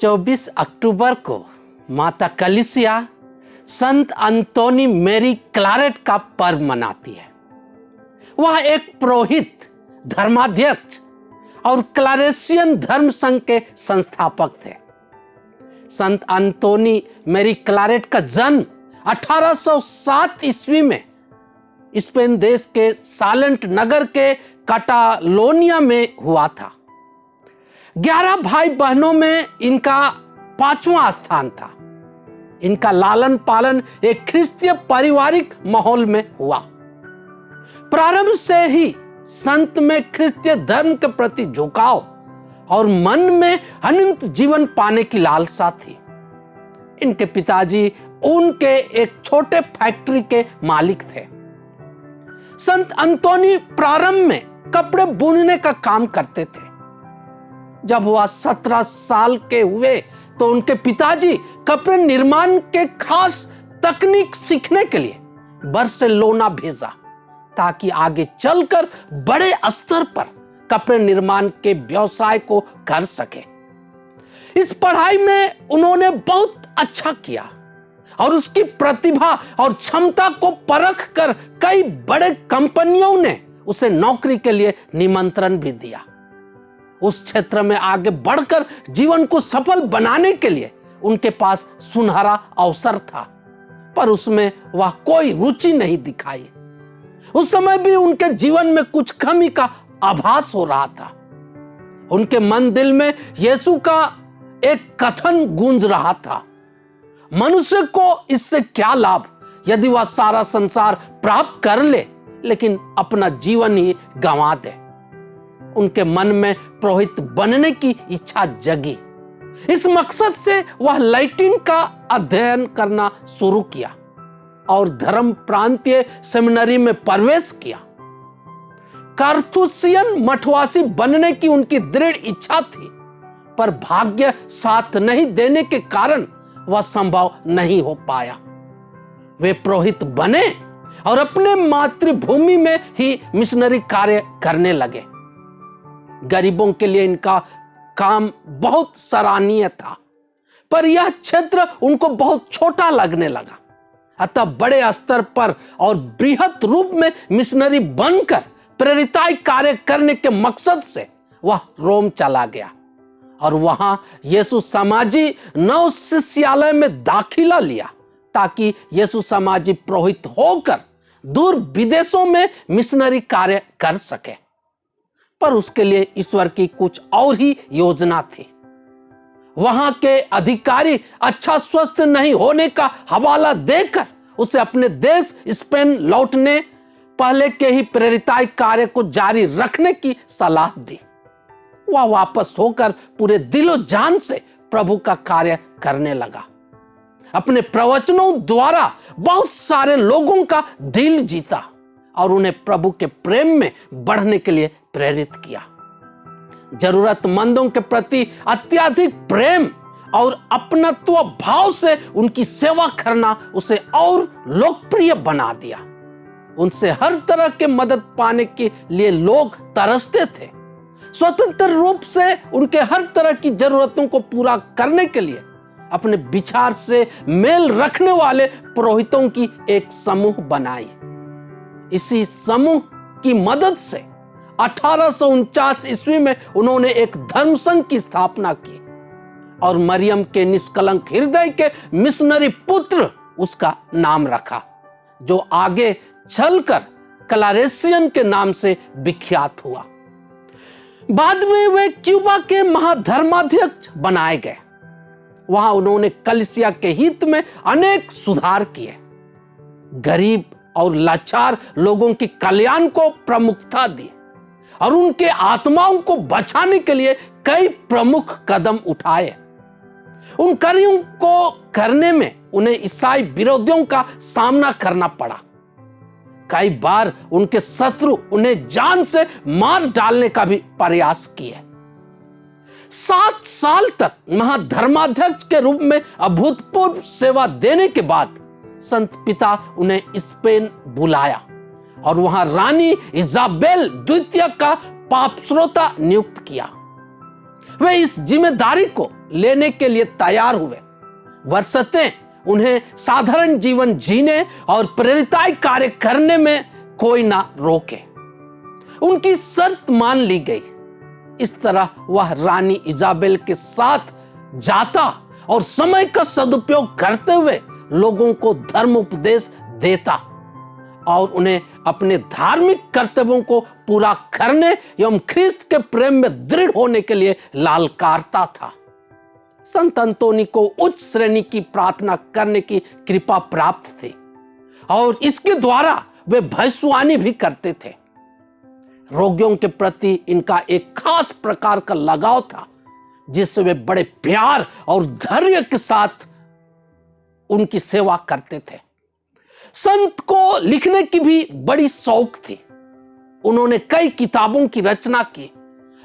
24 अक्टूबर को माता कलीसिया संत अंतोनी मैरी क्लारेट का पर्व मनाती है। वह एक पुरोहित, धर्माध्यक्ष और क्लारेशियन धर्म संघ के संस्थापक थे। संत अंतोनी मैरी क्लारेट का जन्म 1807 ईस्वी में स्पेन देश के सालेंट नगर के काटालोनिया में हुआ था। 11 भाई बहनों में इनका 5वां स्थान था। इनका लालन पालन एक ख्रिस्तीय पारिवारिक माहौल में हुआ। प्रारंभ से ही संत में ख्रिस्तीय धर्म के प्रति झुकाव और मन में अनंत जीवन पाने की लालसा थी। इनके पिताजी उनके एक छोटे फैक्ट्री के मालिक थे। संत अंतोनी प्रारंभ में कपड़े बुनने का काम करते थे। जब वह 17 साल के हुए तो उनके पिताजी कपड़े निर्माण के खास तकनीक सीखने के लिए बार्सिलोना भेजा, ताकि आगे चलकर बड़े स्तर पर कपड़े निर्माण के व्यवसाय को कर सके। इस पढ़ाई में उन्होंने बहुत अच्छा किया और उसकी प्रतिभा और क्षमता को परख कर कई बड़े कंपनियों ने उसे नौकरी के लिए निमंत्रण भी दिया। उस क्षेत्र में आगे बढ़कर जीवन को सफल बनाने के लिए उनके पास सुनहरा अवसर था, पर उसमें वह कोई रुचि नहीं दिखाई। उस समय भी उनके जीवन में कुछ कमी का आभास हो रहा था। उनके मन दिल में यीशु का एक कथन गूंज रहा था, मनुष्य को इससे क्या लाभ यदि वह सारा संसार प्राप्त कर ले लेकिन अपना जीवन ही गंवा दे। उनके मन में पुरोहित बनने की इच्छा जगी। इस मकसद से वह लैटिन का अध्ययन करना शुरू किया और धर्म प्रांतीय सेमिनरी में प्रवेश किया। कार्थुसियन मठवासी बनने की उनकी दृढ़ इच्छा थी, पर भाग्य साथ नहीं देने के कारण वह संभव नहीं हो पाया। वे पुरोहित बने और अपने मातृभूमि में ही मिशनरी कार्य करने लगे। गरीबों के लिए इनका काम बहुत सराहनीय था, पर यह क्षेत्र उनको बहुत छोटा लगने लगा। अतः बड़े स्तर पर और बृहत रूप में मिशनरी बनकर प्रेरिताई कार्य करने के मकसद से वह रोम चला गया और वहां यीशु समाजी नव शिष्यालय में दाखिला लिया, ताकि यीशु समाजी पुरोहित होकर दूर विदेशों में मिशनरी कार्य कर सके। पर उसके लिए ईश्वर की कुछ और ही योजना थी। वहां के अधिकारी अच्छा स्वस्थ नहीं होने का हवाला देकर उसे अपने देश स्पेन लौटने पहले के ही प्रेरिताई कार्य को जारी रखने की सलाह दी। वह वापस होकर पूरे दिलो जान से प्रभु का कार्य करने लगा। अपने प्रवचनों द्वारा बहुत सारे लोगों का दिल जीता और उन्हें प्रभु के प्रेम में बढ़ने के लिए प्रेरित किया। जरूरतमंदों के प्रति अत्यधिक प्रेम और अपनत्व भाव से उनकी सेवा करना उसे और लोकप्रिय बना दिया। उनसे हर तरह के मदद पाने के लिए लोग तरसते थे। स्वतंत्र रूप से उनके हर तरह की जरूरतों को पूरा करने के लिए अपने विचार से मेल रखने वाले पुरोहितों की एक समूह बनाई। इसी समूह की मदद से 1849 ईस्वी में उन्होंने एक धर्म संघ की स्थापना की और मरियम के निष्कलंक हृदय के मिशनरी पुत्र उसका नाम रखा, जो आगे चलकर क्लारेशियन के नाम से विख्यात हुआ। बाद में वे क्यूबा के महाधर्माध्यक्ष बनाए गए। वहां उन्होंने कलीसिया के हित में अनेक सुधार किए। गरीब और लाचार लोगों की कल्याण को प्रमुखता दी और उनके आत्माओं को बचाने के लिए कई प्रमुख कदम उठाए। उन कार्यों को करने में उन्हें ईसाई विरोधियों का सामना करना पड़ा। कई बार उनके शत्रु उन्हें जान से मार डालने का भी प्रयास किए। 7 साल तक महाधर्माध्यक्ष के रूप में अभूतपूर्व सेवा देने के बाद संत पिता उन्हें स्पेन बुलाया और वहां रानी इजाबेल द्वितीय का पाप श्रोता नियुक्त किया। वे इस जिम्मेदारी को लेने के लिए तैयार हुए। वरसते उन्हें साधारण जीवन जीने और प्रेरिताई कार्य करने में कोई ना रोके। उनकी शर्त मान ली गई। इस तरह वह रानी इजाबेल के साथ जाता और समय का सदुपयोग करते हुए लोगों को धर्म उपदेश देता और उन्हें अपने धार्मिक कर्तव्यों को पूरा करने एवं ख्रिस्त के प्रेम में दृढ़ होने के लिए लालकारता था। संत अंतोनी को उच्च श्रेणी की प्रार्थना करने की कृपा प्राप्त थी और इसके द्वारा वे भविष्यवाणी भी करते थे। रोगियों के प्रति इनका एक खास प्रकार का लगाव था, जिससे वे बड़े प्यार और धैर्य के साथ उनकी सेवा करते थे। संत को लिखने की भी बड़ी शौक थी। उन्होंने कई किताबों की रचना की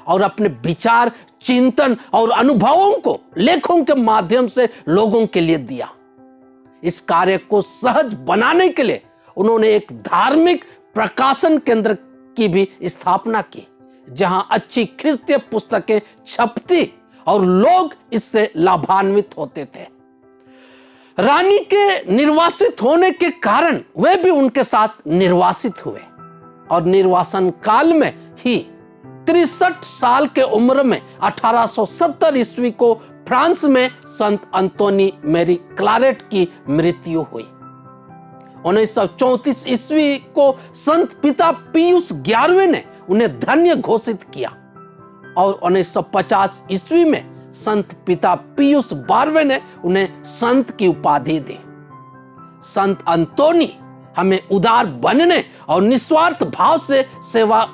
और अपने विचार, चिंतन और अनुभवों को लेखों के माध्यम से लोगों के लिए दिया। इस कार्य को सहज बनाने के लिए उन्होंने एक धार्मिक प्रकाशन केंद्र की भी स्थापना की, जहां अच्छी ख्रिस्तीय पुस्तकें छपती और लोग इससे लाभान्वित होते थे। रानी के निर्वासित होने के कारण वे भी उनके साथ निर्वासित हुए और निर्वासन काल में ही 63 साल के उम्र में 1870 ईस्वी को फ्रांस में संत अंतोनी मैरी क्लारेट की मृत्यु हुई। 1934 ईस्वी को संत पिता पियूस 11वें ने उन्हें धन्य घोषित किया और 1950 ईस्वी में संत पिता पियूस 12वें ने उन्हें संत की उपाधि दी। संत अंतोनी हमें उदार बनने और निस्वार्थ भाव से सेवा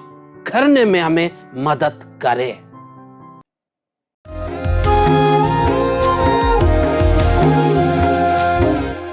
करने में हमें मदद करे।